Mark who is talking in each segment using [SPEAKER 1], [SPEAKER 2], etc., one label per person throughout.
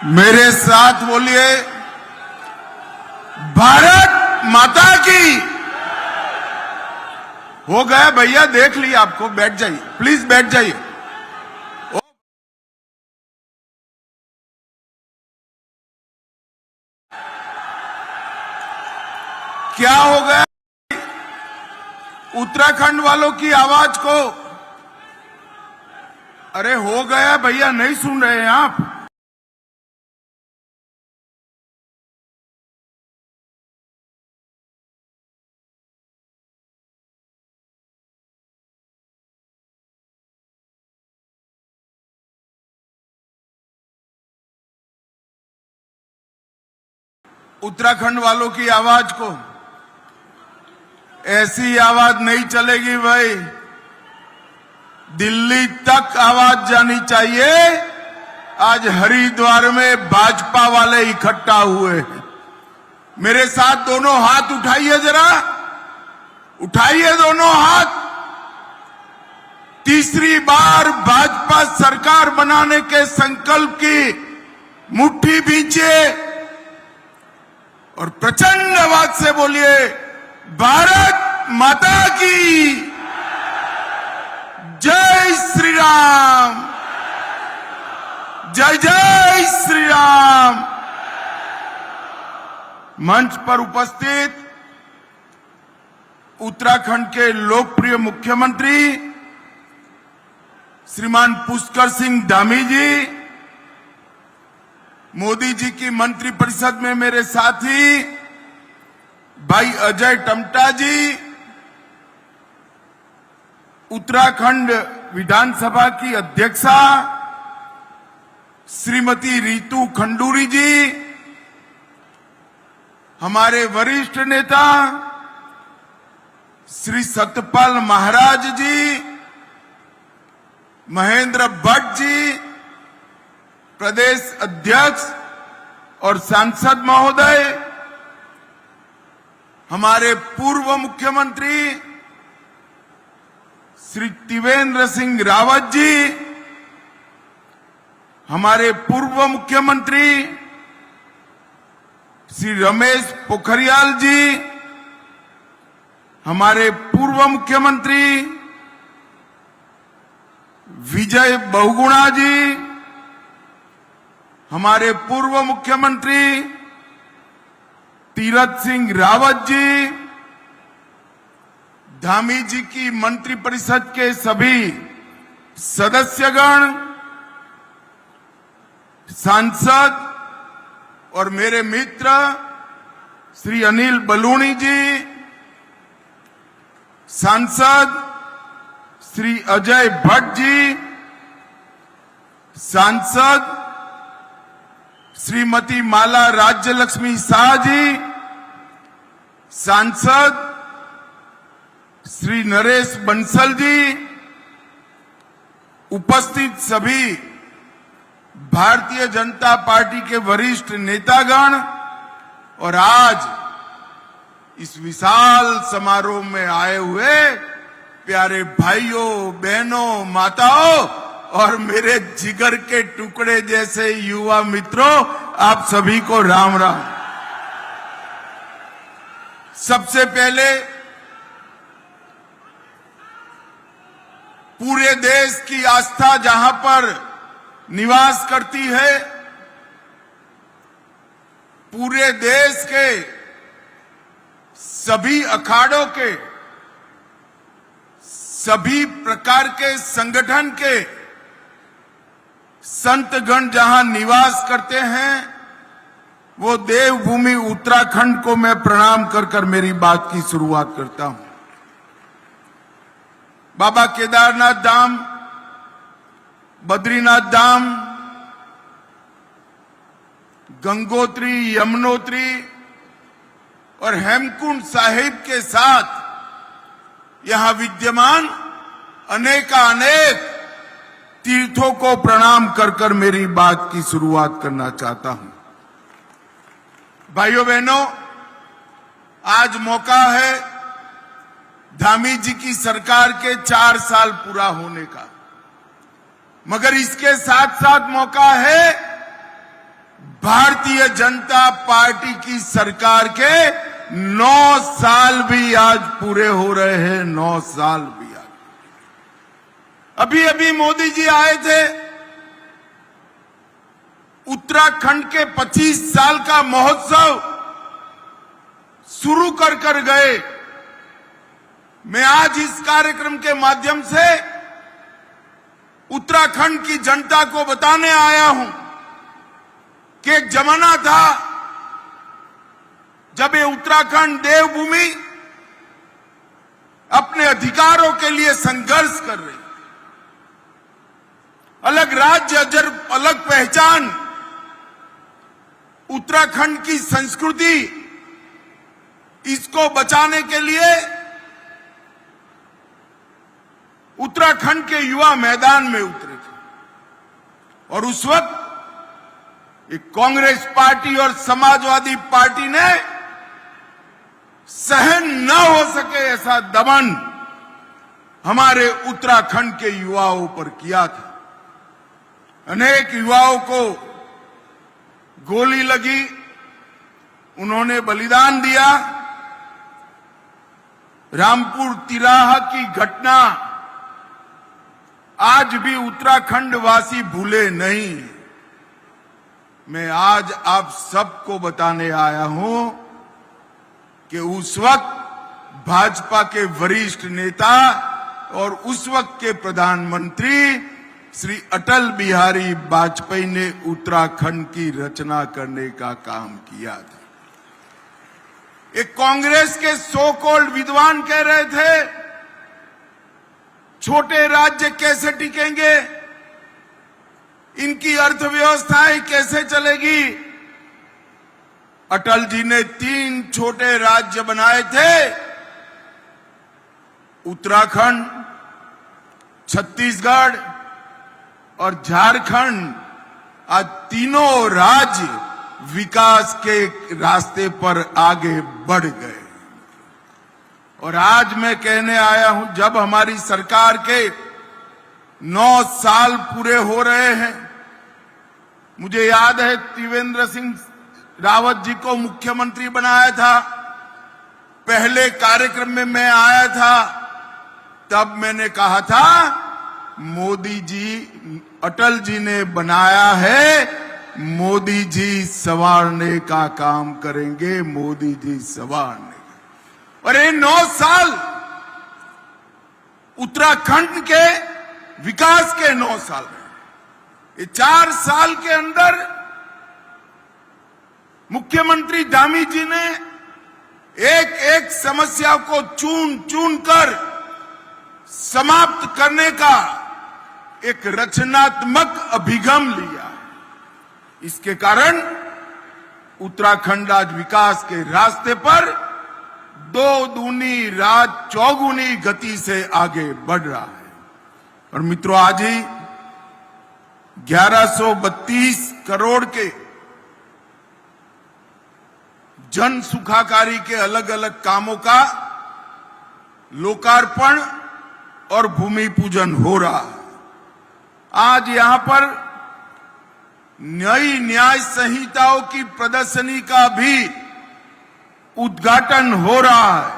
[SPEAKER 1] मेरे साथ बोलिए, भारत माता की। हो गया भैया, देख लिया आपको, बैठ जाइए, प्लीज बैठ जाइए। क्या हो गया उत्तराखंड वालों की आवाज को? अरे हो गया भैया, नहीं सुन रहे हैं आप? उत्तराखंड वालों की आवाज को, ऐसी आवाज नहीं चलेगी भाई, दिल्ली तक आवाज जानी चाहिए। आज हरिद्वार में भाजपा वाले इकट्ठा हुए हैं। मेरे साथ दोनों हाथ उठाइए, जरा उठाइए दोनों हाथ। तीसरी बार भाजपा सरकार बनाने के संकल्प की मुट्ठी भींचिए और प्रचंड आवाज से बोलिए, भारत माता की जय श्री राम, जय जय श्री राम। मंच पर उपस्थित उत्तराखंड के लोकप्रिय मुख्यमंत्री श्रीमान पुष्कर सिंह धामी जी, मोदी जी की मंत्रिपरिषद में मेरे साथी भाई अजय टम्टा जी, उत्तराखंड विधानसभा की अध्यक्षा श्रीमती रितु खंडूरी जी, हमारे वरिष्ठ नेता श्री सतपाल महाराज जी, महेंद्र भट्ट जी, प्रदेश अध्यक्ष और सांसद महोदय, हमारे पूर्व मुख्यमंत्री श्री त्रिवेंद्र सिंह रावत जी, हमारे पूर्व मुख्यमंत्री श्री रमेश पोखरियाल जी, हमारे पूर्व मुख्यमंत्री विजय बहुगुणा जी, हमारे पूर्व मुख्यमंत्री तीरथ सिंह रावत जी, धामी जी की मंत्रिपरिषद के सभी सदस्यगण, सांसद और मेरे मित्र श्री अनिल बलूनी जी, सांसद श्री अजय भट्ट जी, सांसद श्रीमती माला राज्यलक्ष्मी शाह जी, सांसद श्री नरेश बंसल जी, उपस्थित सभी भारतीय जनता पार्टी के वरिष्ठ नेतागण और आज इस विशाल समारोह में आए हुए प्यारे भाइयों, बहनों, माताओं और मेरे जिगर के टुकड़े जैसे युवा मित्रों, आप सभी को राम राम। सबसे पहले पूरे देश की आस्था जहां पर निवास करती है, पूरे देश के सभी अखाड़ों के, सभी प्रकार के संगठन के संतगण जहां निवास करते हैं, वो देवभूमि उत्तराखंड को मैं प्रणाम कर कर मेरी बात की शुरुआत करता हूं। बाबा केदारनाथ धाम, बद्रीनाथ धाम, गंगोत्री, यमुनोत्री और हेमकुंड साहिब के साथ यहां विद्यमान अनेकानेक तीर्थों को प्रणाम कर कर मेरी बात की शुरुआत करना चाहता हूं। भाइयों बहनों, आज मौका है धामी जी की सरकार के 4 साल पूरा होने का, मगर इसके साथ साथ मौका है भारतीय जनता पार्टी की सरकार के 9 साल भी आज पूरे हो रहे हैं। 9 साल भी आज। अभी अभी मोदी जी आए थे, उत्तराखंड के 25 साल का महोत्सव शुरू कर गए। मैं आज इस कार्यक्रम के माध्यम से उत्तराखंड की जनता को बताने आया हूं कि एक जमाना था जब ये उत्तराखंड देवभूमि अपने अधिकारों के लिए संघर्ष कर रही, अलग राज्य, अलग पहचान, उत्तराखंड की संस्कृति, इसको बचाने के लिए उत्तराखंड के युवा मैदान में उतरे थे। और उस वक्त एक कांग्रेस पार्टी और समाजवादी पार्टी ने सहन न हो सके ऐसा दमन हमारे उत्तराखंड के युवाओं पर किया था। अनेक युवाओं को गोली लगी, उन्होंने बलिदान दिया। रामपुर तिराहा की घटना आज भी उत्तराखंड वासी भूले नहीं। मैं आज आप सबको बताने आया हूं कि उस वक्त भाजपा के वरिष्ठ नेता और उस वक्त के प्रधानमंत्री श्री अटल बिहारी वाजपेयी ने उत्तराखंड की रचना करने का काम किया था। एक कांग्रेस के सो कॉल्ड विद्वान कह रहे थे, छोटे राज्य कैसे टिकेंगे, इनकी अर्थव्यवस्थाएं कैसे चलेगी। अटल जी ने 3 छोटे राज्य बनाए थे, उत्तराखंड, छत्तीसगढ़ और झारखंड। आज तीनों राज्य विकास के रास्ते पर आगे बढ़ गए। और आज मैं कहने आया हूं, जब हमारी सरकार के 9 साल पूरे हो रहे हैं, मुझे याद है त्रिवेंद्र सिंह रावत जी को मुख्यमंत्री बनाया था। पहले कार्यक्रम में मैं आया था, तब मैंने कहा था मोदी जी, अटल जी ने बनाया है, मोदी जी संवारने का काम करेंगे, मोदी जी संवारने। और ये 9 साल उत्तराखंड के विकास के 9 साल हैं। ये 4 साल के अंदर मुख्यमंत्री धामी जी ने एक एक समस्या को चुन चुन कर समाप्त करने का एक रचनात्मक अभिगम लिया। इसके कारण उत्तराखंड आज विकास के रास्ते पर 2 दूनी रात चौगुनी गति से आगे बढ़ रहा है। और मित्रों, आज ही 1132 करोड़ के जन सुखाकारी के अलग अलग कामों का लोकार्पण और भूमि पूजन हो रहा है। आज यहां पर नई न्याय संहिताओं की प्रदर्शनी का भी उद्घाटन हो रहा है।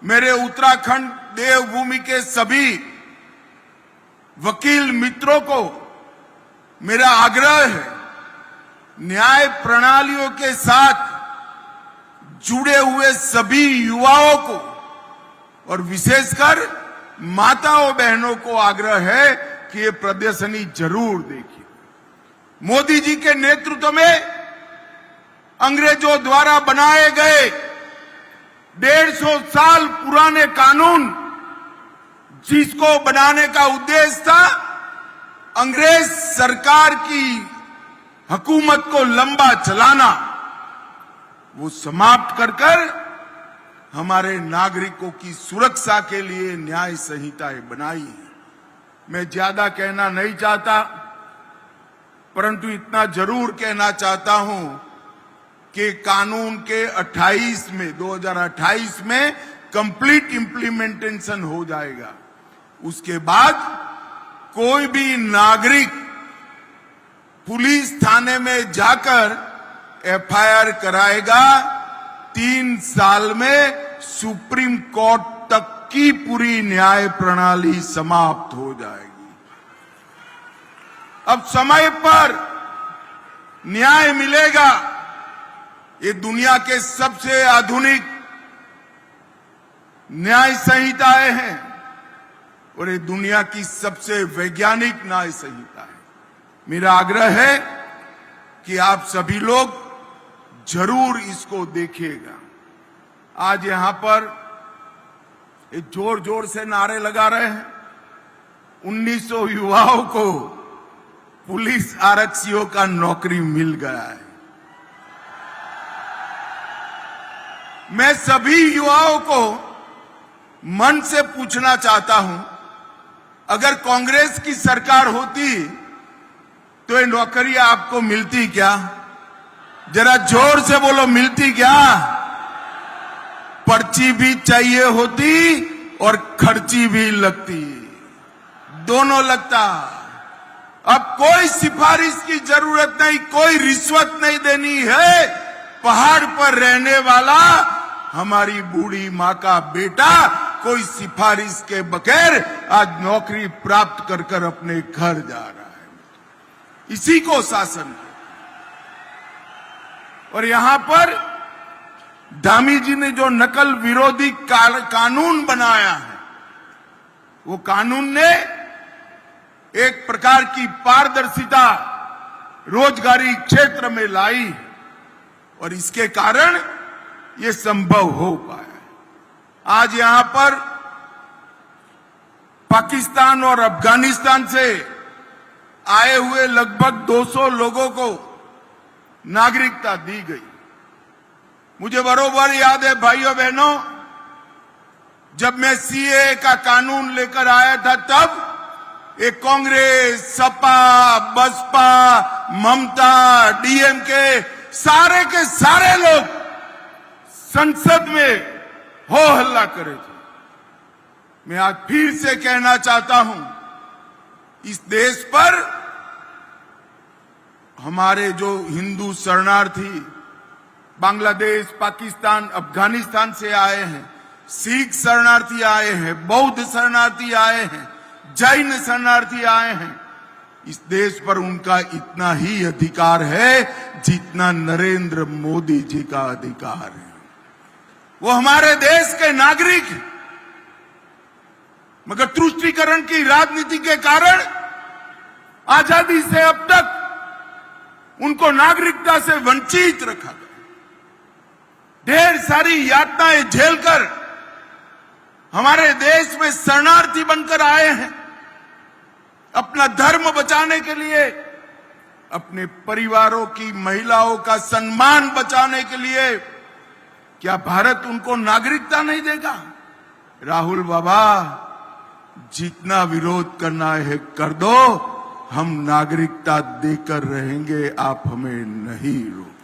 [SPEAKER 1] मेरे उत्तराखंड देवभूमि के सभी वकील मित्रों को मेरा आग्रह है, न्याय प्रणालियों के साथ जुड़े हुए सभी युवाओं को और विशेषकर माताओं बहनों को आग्रह है कि ये प्रदर्शनी जरूर देखिए। मोदी जी के नेतृत्व में अंग्रेजों द्वारा बनाए गए 150 साल पुराने कानून, जिसको बनाने का उद्देश्य था अंग्रेज सरकार की हुकूमत को लंबा चलाना, वो समाप्त कर हमारे नागरिकों की सुरक्षा के लिए न्याय संहिताएं बनाई है। मैं ज्यादा कहना नहीं चाहता, परंतु इतना जरूर कहना चाहता हूं कि कानून के 2028 में कंप्लीट इंप्लीमेंटेशन हो जाएगा। उसके बाद कोई भी नागरिक पुलिस थाने में जाकर एफआईआर कराएगा, 3 साल में सुप्रीम कोर्ट तक की पूरी न्याय प्रणाली समाप्त हो जाएगी। अब समय पर न्याय मिलेगा। ये दुनिया के सबसे आधुनिक न्याय संहिताएं हैं और ये दुनिया की सबसे वैज्ञानिक न्याय संहिता है। मेरा आग्रह है कि आप सभी लोग जरूर इसको देखिएगा। आज यहां पर एक जोर जोर से नारे लगा रहे हैं। 1900 युवाओं को पुलिस आरक्षियों का नौकरी मिल गया है। मैं सभी युवाओं को मन से पूछना चाहता हूं, अगर कांग्रेस की सरकार होती तो ये नौकरी आपको मिलती क्या? जरा जोर से बोलो, मिलती क्या? पर्ची भी चाहिए होती और खर्ची भी लगती, दोनों लगता। अब कोई सिफारिश की जरूरत नहीं, कोई रिश्वत नहीं देनी है। पहाड़ पर रहने वाला हमारी बूढ़ी माँ का बेटा कोई सिफारिश के बगैर आज नौकरी प्राप्त कर कर अपने घर जा रहा है। इसी को शासन है। और यहां पर धामी जी ने जो नकल विरोधी कानून बनाया है, वो कानून ने एक प्रकार की पारदर्शिता रोजगारी क्षेत्र में लाई और इसके कारण ये संभव हो पाया। आज यहां पर पाकिस्तान और अफगानिस्तान से आए हुए लगभग 200 लोगों को नागरिकता दी गई। मुझे बरोबर याद है भाइयों बहनों, जब मैं सीएए का कानून लेकर आया था तब एक कांग्रेस, सपा, बसपा, ममता, डीएमके सारे के सारे लोग संसद में हो हल्ला करे थे। मैं आज फिर से कहना चाहता हूं, इस देश पर हमारे जो हिंदू शरणार्थी बांग्लादेश, पाकिस्तान, अफगानिस्तान से आए हैं, सिख शरणार्थी आए हैं, बौद्ध शरणार्थी आए हैं, जैन शरणार्थी आए हैं, इस देश पर उनका इतना ही अधिकार है जितना नरेंद्र मोदी जी का अधिकार है। वो हमारे देश के नागरिक हैं, मगर तुष्टीकरण की राजनीति के कारण आजादी से अब तक उनको नागरिकता से वंचित रखा गया। ढेर सारी यातनाएं झेलकर हमारे देश में शरणार्थी बनकर आए हैं, अपना धर्म बचाने के लिए, अपने परिवारों की महिलाओं का सम्मान बचाने के लिए। क्या भारत उनको नागरिकता नहीं देगा? राहुल बाबा, जितना विरोध करना है कर दो, हम नागरिकता देकर रहेंगे, आप हमें नहीं रोक।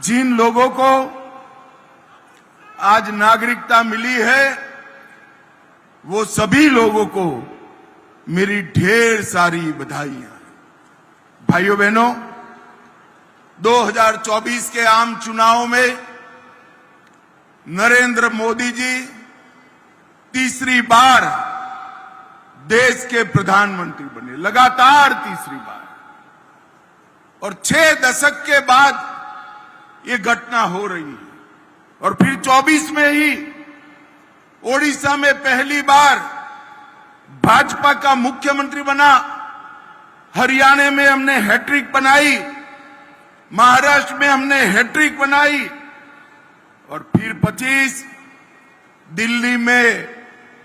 [SPEAKER 1] जिन लोगों को आज नागरिकता मिली है, वो सभी लोगों को मेरी ढेर सारी बधाइयां। भाइयों बहनों, 2024 के आम चुनाव में नरेंद्र मोदी जी तीसरी बार देश के प्रधानमंत्री बने, लगातार तीसरी बार। और 6 दशक के बाद ये घटना हो रही है। और फिर 24 में ही ओडिशा में पहली बार भाजपा का मुख्यमंत्री बना, हरियाणा में हमने हैट्रिक बनाई, महाराष्ट्र में हमने हैट्रिक बनाई, और फिर 25 दिल्ली में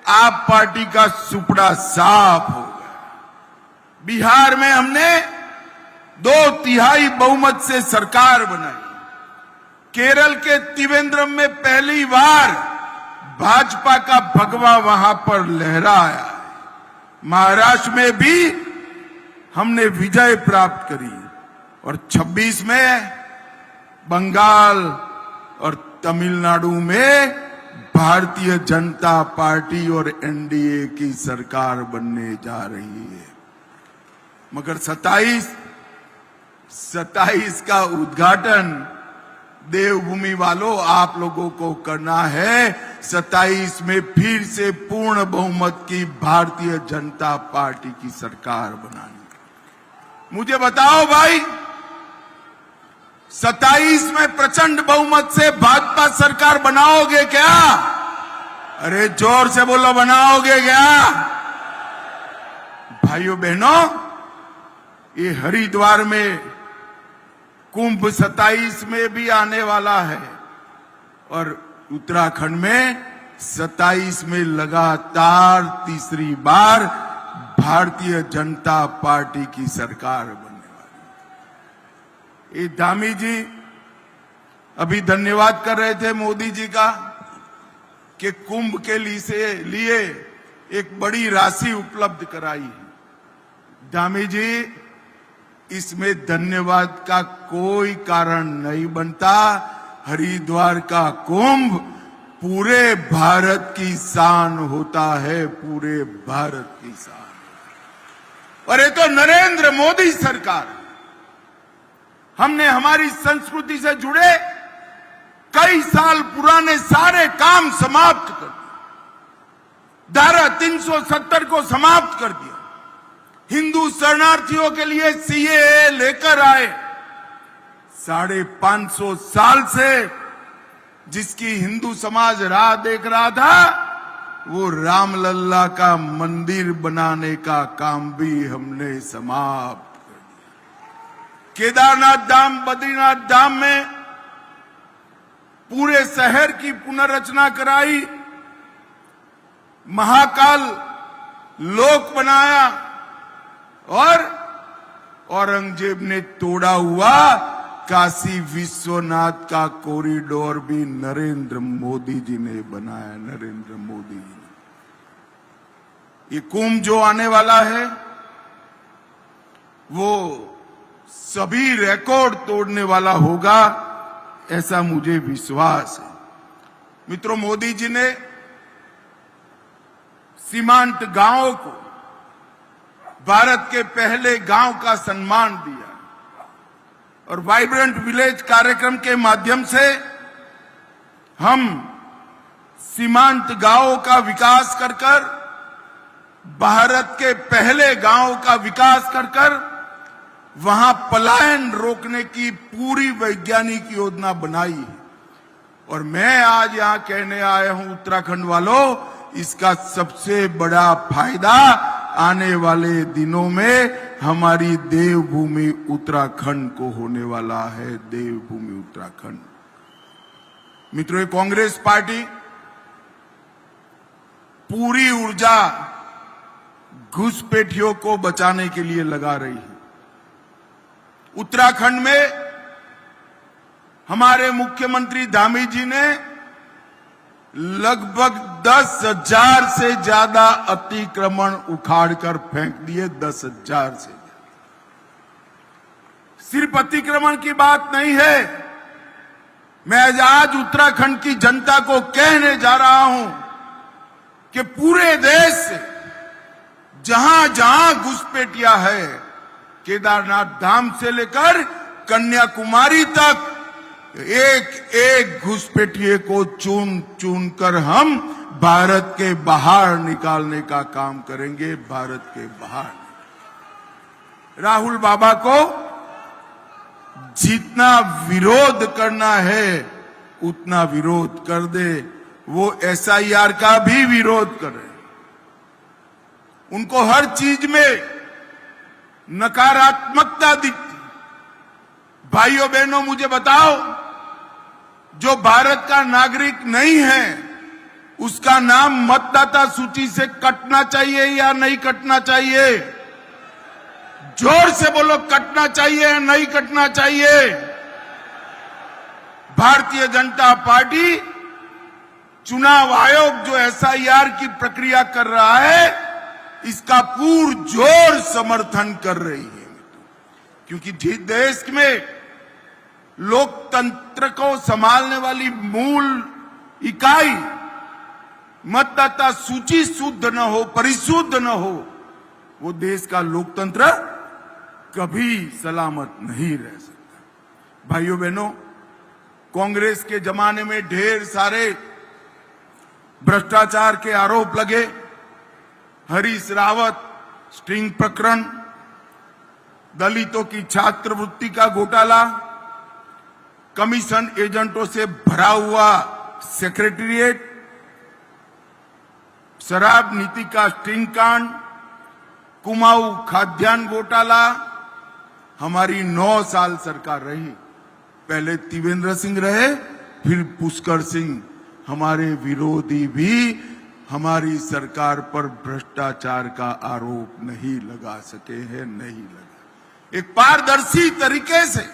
[SPEAKER 1] आप पार्टी का सुपड़ा साफ हो गया। बिहार में हमने 2/3 बहुमत से सरकार बनाई। केरल के त्रिवेंद्रम में पहली बार भाजपा का भगवा वहां पर लहराया। महाराष्ट्र में भी हमने विजय प्राप्त करी और 26 में बंगाल और तमिलनाडु में भारतीय जनता पार्टी और एनडीए की सरकार बनने जा रही है। मगर 27 का उद्घाटन देवभूमि वालों आप लोगों को करना है। 27 में फिर से पूर्ण बहुमत की भारतीय जनता पार्टी की सरकार बनानी। मुझे बताओ भाई, 27 में प्रचंड बहुमत से भाजपा सरकार बनाओगे क्या? अरे जोर से बोलो, बनाओगे क्या? भाइयों बहनों, ये हरिद्वार में कुंभ 27 में भी आने वाला है और उत्तराखंड में 27 में लगातार तीसरी बार भारतीय जनता पार्टी की सरकार बनने वाली। ये धामी जी अभी धन्यवाद कर रहे थे मोदी जी का कि कुंभ के लिए एक बड़ी राशि उपलब्ध कराई है। धामी जी, इसमें धन्यवाद का कोई कारण नहीं बनता। हरिद्वार का कुंभ पूरे भारत की शान होता है, पूरे भारत की शान। और ये तो नरेंद्र मोदी सरकार। हमने हमारी संस्कृति से जुड़े कई साल पुराने सारे काम समाप्त कर दिए। धारा 370 को समाप्त कर दिया। हिंदू शरणार्थियों के लिए सीएए लेकर आए। 550 साल से जिसकी हिंदू समाज राह देख रहा था, वो रामलल्ला का मंदिर बनाने का काम भी हमने समाप्त कर दिया। केदारनाथ धाम, बद्रीनाथ धाम में पूरे शहर की पुनर्रचना कराई। महाकाल लोक बनाया और औरंगजेब ने तोड़ा हुआ काशी विश्वनाथ का कॉरिडोर भी नरेंद्र मोदी जी ने बनाया। नरेंद्र मोदी जी ने। ये कुंभ जो आने वाला है वो सभी रिकॉर्ड तोड़ने वाला होगा, ऐसा मुझे विश्वास है। मित्रों, मोदी जी ने सीमांत गांवों को भारत के पहले गांव का सम्मान दिया और वाइब्रेंट विलेज कार्यक्रम के माध्यम से हम सीमांत गांवों का विकास कर भारत के पहले गांव का विकास कर वहां पलायन रोकने की पूरी वैज्ञानिक योजना बनाई है। और मैं आज यहां कहने आया हूं उत्तराखंड वालों, इसका सबसे बड़ा फायदा आने वाले दिनों में हमारी देवभूमि उत्तराखंड को होने वाला है। देवभूमि उत्तराखंड। मित्रों, कांग्रेस पार्टी पूरी ऊर्जा घुसपैठियों को बचाने के लिए लगा रही है। उत्तराखंड में हमारे मुख्यमंत्री धामी जी ने लगभग 10,000 से ज्यादा अतिक्रमण उखाड़कर फेंक दिए। 10,000 से। सिर्फ अतिक्रमण की बात नहीं है, मैं आज उत्तराखंड की जनता को कहने जा रहा हूं कि पूरे देश से जहां जहां घुसपैठिया है, केदारनाथ धाम से लेकर कन्याकुमारी तक, एक एक घुसपैठिए को चुन चुन कर हम भारत के बाहर निकालने का काम करेंगे। भारत के बाहर। राहुल बाबा को जितना विरोध करना है उतना विरोध कर दे। वो एसआईआर का भी विरोध करे। उनको हर चीज में नकारात्मकता दिखती। भाइयों बहनों, मुझे बताओ, जो भारत का नागरिक नहीं है उसका नाम मतदाता सूची से कटना चाहिए या नहीं कटना चाहिए? जोर से बोलो, कटना चाहिए या नहीं कटना चाहिए? भारतीय जनता पार्टी चुनाव आयोग जो एसआईआर की प्रक्रिया कर रहा है, इसका पुरजोर समर्थन कर रही है। क्योंकि जिस देश में लोकतंत्र को संभालने वाली मूल इकाई मतदाता सूची शुद्ध न हो, परिशुद्ध न हो, वो देश का लोकतंत्र कभी सलामत नहीं रह सकता। भाइयों बहनों, कांग्रेस के जमाने में ढेर सारे भ्रष्टाचार के आरोप लगे। हरीश रावत स्टिंग प्रकरण, दलितों की छात्रवृत्ति का घोटाला, कमीशन एजेंटों से भरा हुआ सेक्रेटेरिएट, शराब नीति का स्टिंग कांड, कुमाऊं खाद्यान्न घोटाला। हमारी 9 साल सरकार रही। पहले त्रिवेंद्र सिंह रहे, फिर पुष्कर सिंह। हमारे विरोधी भी हमारी सरकार पर भ्रष्टाचार का आरोप नहीं लगा सके हैं, नहीं लगा। एक पारदर्शी तरीके से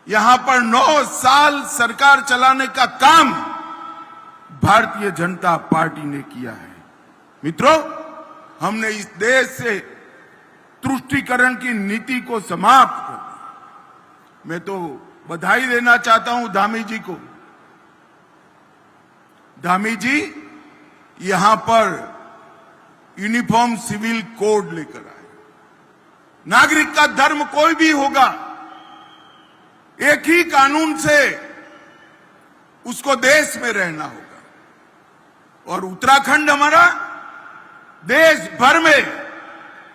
[SPEAKER 1] यहां पर 9 साल सरकार चलाने का काम भारतीय जनता पार्टी ने किया है। मित्रों, हमने इस देश से तुष्टीकरण की नीति को समाप्त कर दिया। मैं तो बधाई देना चाहता हूं धामी जी को। धामी जी यहां पर यूनिफॉर्म सिविल कोड लेकर आए। नागरिक का धर्म कोई भी होगा, एक ही कानून से उसको देश में रहना होगा। और उत्तराखंड हमारा देश भर में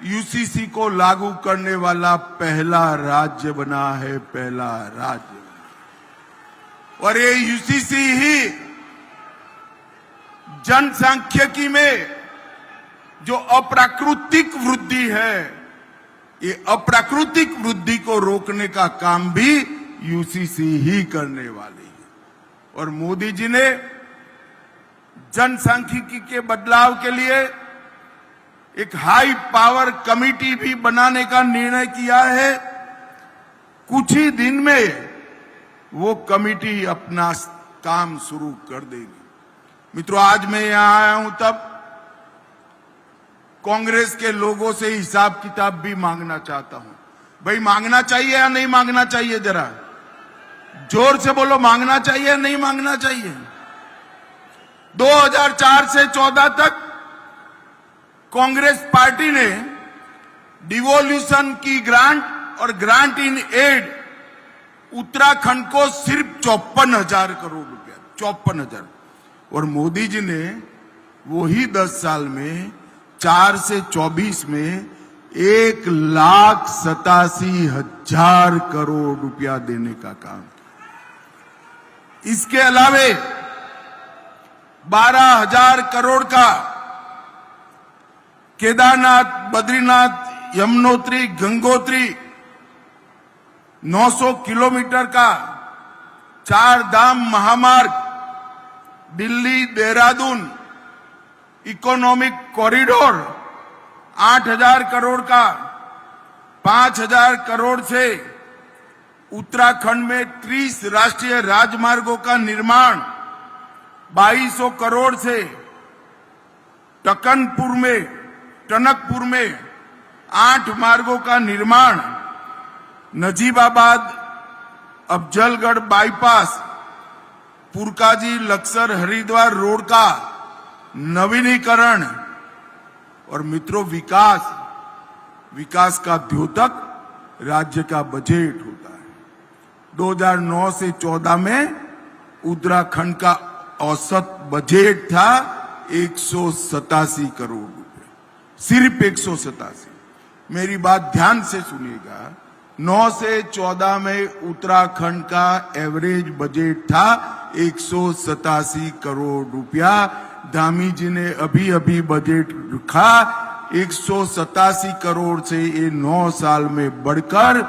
[SPEAKER 1] यूसीसी को लागू करने वाला पहला राज्य बना है, पहला राज्य बना। और ये यूसीसी ही जनसांख्यिकी में जो अप्राकृतिक वृद्धि है, ये अप्राकृतिक वृद्धि को रोकने का काम भी यूसीसी ही करने वाली है। और मोदी जी ने जनसांख्यिकी के बदलाव के लिए एक हाई पावर कमेटी भी बनाने का निर्णय किया है। कुछ ही दिन में वो कमेटी अपना काम शुरू कर देगी। मित्रों, आज मैं यहां आया हूं तब कांग्रेस के लोगों से हिसाब किताब भी मांगना चाहता हूं। भाई, मांगना चाहिए या नहीं मांगना चाहिए? जरा जोर से बोलो, मांगना चाहिए या नहीं मांगना चाहिए? 2004 से 14 तक कांग्रेस पार्टी ने डिवोल्यूशन की ग्रांट और ग्रांट इन एड उत्तराखंड को सिर्फ 54,000 करोड़ रुपया, 54,000। और मोदी जी ने वही 10 साल में 4 से 24 में 1,87,000 करोड़ रुपया देने का काम। इसके अलावे 12,000 करोड़ का केदारनाथ, बद्रीनाथ, यमुनोत्री, गंगोत्री 900 किलोमीटर का 4 धाम महामार्ग, दिल्ली देहरादून इकोनॉमिक कॉरिडोर 8,000 करोड़ का, 5,000 करोड़ से उत्तराखंड में 30 राष्ट्रीय राजमार्गों का निर्माण, 2,200 करोड़ से टनकपुर में 8 मार्गों का निर्माण, नजीबाबाद अफजलगढ़ बाईपास, पुरकाजी लक्सर हरिद्वार रोड का नवीनीकरण। और मित्रों, विकास का द्योतक राज्य का बजट होता है। 2009 से 14 में उत्तराखंड का औसत बजट था 187 करोड़ रुपए, सिर्फ 187। मेरी बात ध्यान से सुनिएगा, 9 से 14 में उत्तराखंड का एवरेज बजट था 187 करोड़ रुपया। धामी जी ने अभी बजट रखा 187 करोड़ से ये 9 साल में बढ़कर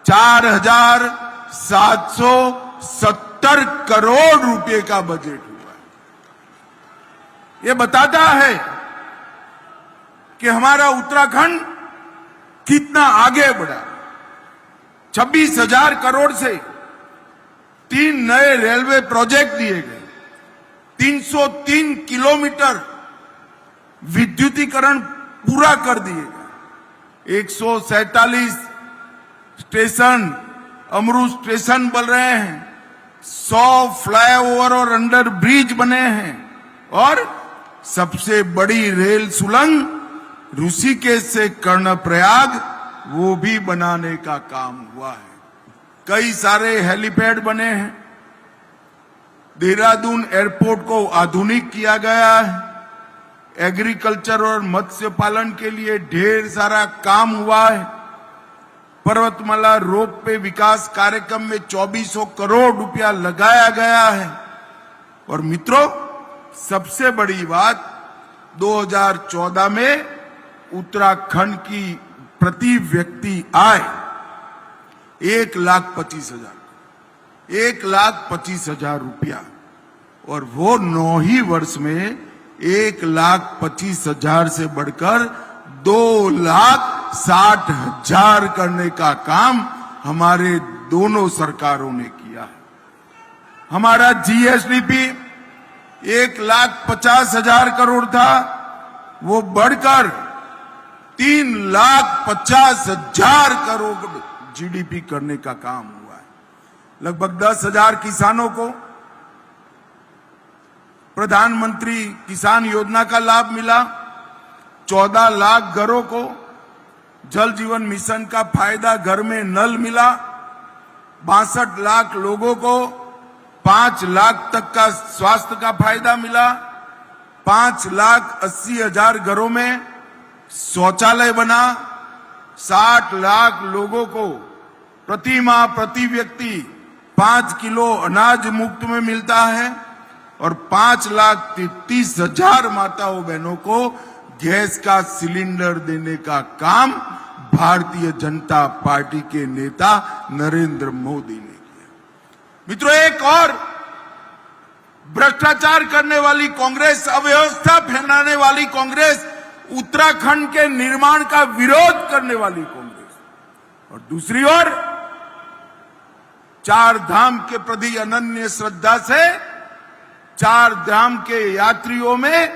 [SPEAKER 1] 4,770 करोड़ रुपए का बजट हुआ। ये बताता है कि हमारा उत्तराखंड कितना आगे बढ़ा। 26,000 करोड़ से 3 नए रेलवे प्रोजेक्ट दिए गए, 303 किलोमीटर विद्युतीकरण पूरा कर दिए गए, 147 स्टेशन अमरूद स्टेशन बन रहे हैं, 100 फ्लाईओवर और अंडर ब्रिज बने हैं और सबसे बड़ी रेल सुरंग ऋषिकेश से कर्णप्रयाग वो भी बनाने का काम हुआ है। कई सारे हेलीपैड बने हैं। देहरादून एयरपोर्ट को आधुनिक किया गया है। एग्रीकल्चर और मत्स्य पालन के लिए ढेर सारा काम हुआ है। पर्वतमाला रोपवे विकास कार्यक्रम में 2400 करोड़ रुपया लगाया गया है। और मित्रों, सबसे बड़ी बात, 2014 में उत्तराखंड की प्रति व्यक्ति आय 1,25,000 1,25,000 रुपया, और वो 9 ही वर्ष में 1,25,000 से बढ़कर 2,60,000 करने का काम हमारे दोनों सरकारों ने किया है। हमारा जीएसडीपी 1,50,000 करोड़ था, वो बढ़कर 3,50,000 करोड़ जीडीपी करने का काम हुआ है। लगभग 10,000 किसानों को प्रधानमंत्री किसान योजना का लाभ मिला। 14 लाख घरों को जल जीवन मिशन का फायदा घर में नल मिला। 62 लाख लोगों को 5 लाख तक का स्वास्थ्य का फायदा मिला। 5,80,000 घरों में शौचालय बना। 60 लाख लोगों को प्रति माह प्रति व्यक्ति 5 किलो अनाज मुफ्त में मिलता है। और 5,33,000 माताओं बहनों को गैस का सिलेंडर देने का काम भारतीय जनता पार्टी के नेता नरेंद्र मोदी ने किया। मित्रों, एक और भ्रष्टाचार करने वाली कांग्रेस, अव्यवस्था फैलाने वाली कांग्रेस, उत्तराखंड के निर्माण का विरोध करने वाली कांग्रेस, और दूसरी ओर 4 धाम के प्रति अनन्य श्रद्धा से 4 धाम के यात्रियों में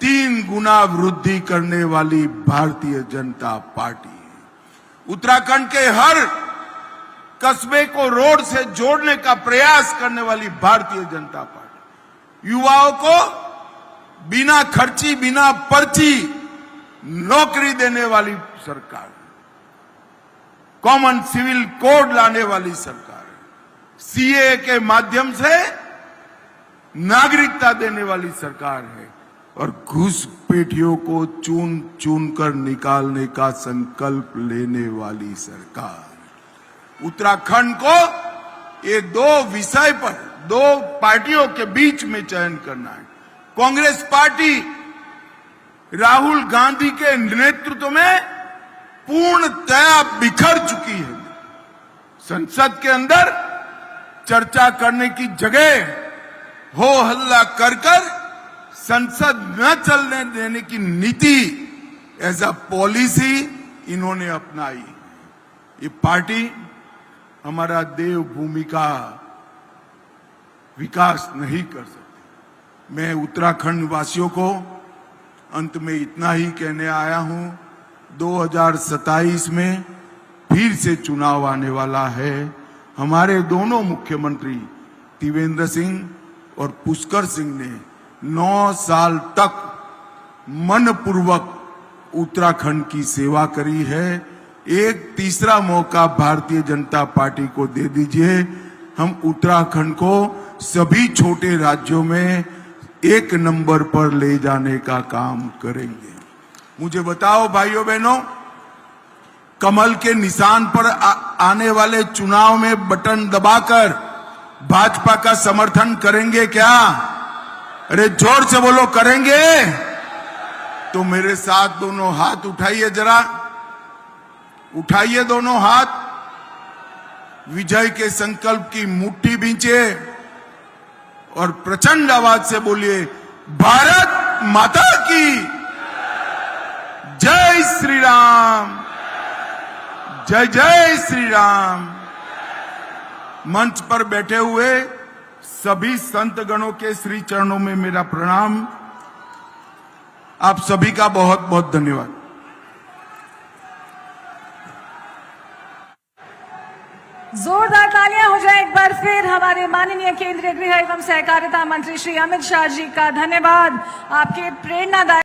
[SPEAKER 1] 3 गुना वृद्धि करने वाली भारतीय जनता पार्टी। उत्तराखंड के हर कस्बे को रोड से जोड़ने का प्रयास करने वाली भारतीय जनता पार्टी। युवाओं को बिना खर्ची, बिना पर्ची नौकरी देने वाली सरकार। कॉमन सिविल कोड लाने वाली सरकार। सीए के माध्यम से नागरिकता देने वाली सरकार है। और घुसपैठियों को चुन चुन कर निकालने का संकल्प लेने वाली सरकार। उत्तराखंड को ये 2 विषय पर 2 पार्टियों के बीच में चयन करना है। कांग्रेस पार्टी राहुल गांधी के नेतृत्व में पूर्णतया बिखर चुकी है। संसद के अंदर चर्चा करने की जगह हो हल्ला कर संसद न चलने देने की नीति एज अ पॉलिसी इन्होंने अपनाई। ये पार्टी हमारा देवभूमि का विकास नहीं कर सकती। मैं उत्तराखंड वासियों को अंत में इतना ही कहने आया हूं, 2027 में फिर से चुनाव आने वाला है। हमारे दोनों मुख्यमंत्री त्रिवेंद्र सिंह और पुष्कर सिंह ने 9 साल तक मनपूर्वक उत्तराखंड की सेवा करी है। एक तीसरा मौका भारतीय जनता पार्टी को दे दीजिए। हम उत्तराखंड को सभी छोटे राज्यों में 1 नंबर पर ले जाने का काम करेंगे। मुझे बताओ भाइयों बहनों, कमल के निशान पर आने वाले चुनाव में बटन दबाकर भाजपा का समर्थन करेंगे क्या? अरे जोर से बोलो, करेंगे? तो मेरे साथ दोनों हाथ उठाइए, जरा उठाइए दोनों हाथ। विजय के संकल्प की मुट्ठी भींचे और प्रचंड आवाज से बोलिए, भारत माता की जय श्री राम, जय जय श्री राम। मंच पर बैठे हुए सभी संत गणों के श्री चरणों में मेरा प्रणाम। आप सभी का बहुत बहुत धन्यवाद।
[SPEAKER 2] जोरदार तालियां हो जाए एक बार फिर हमारे माननीय केंद्रीय गृह एवं सहकारिता मंत्री श्री अमित शाह जी का। धन्यवाद, आपके प्रेरणादायक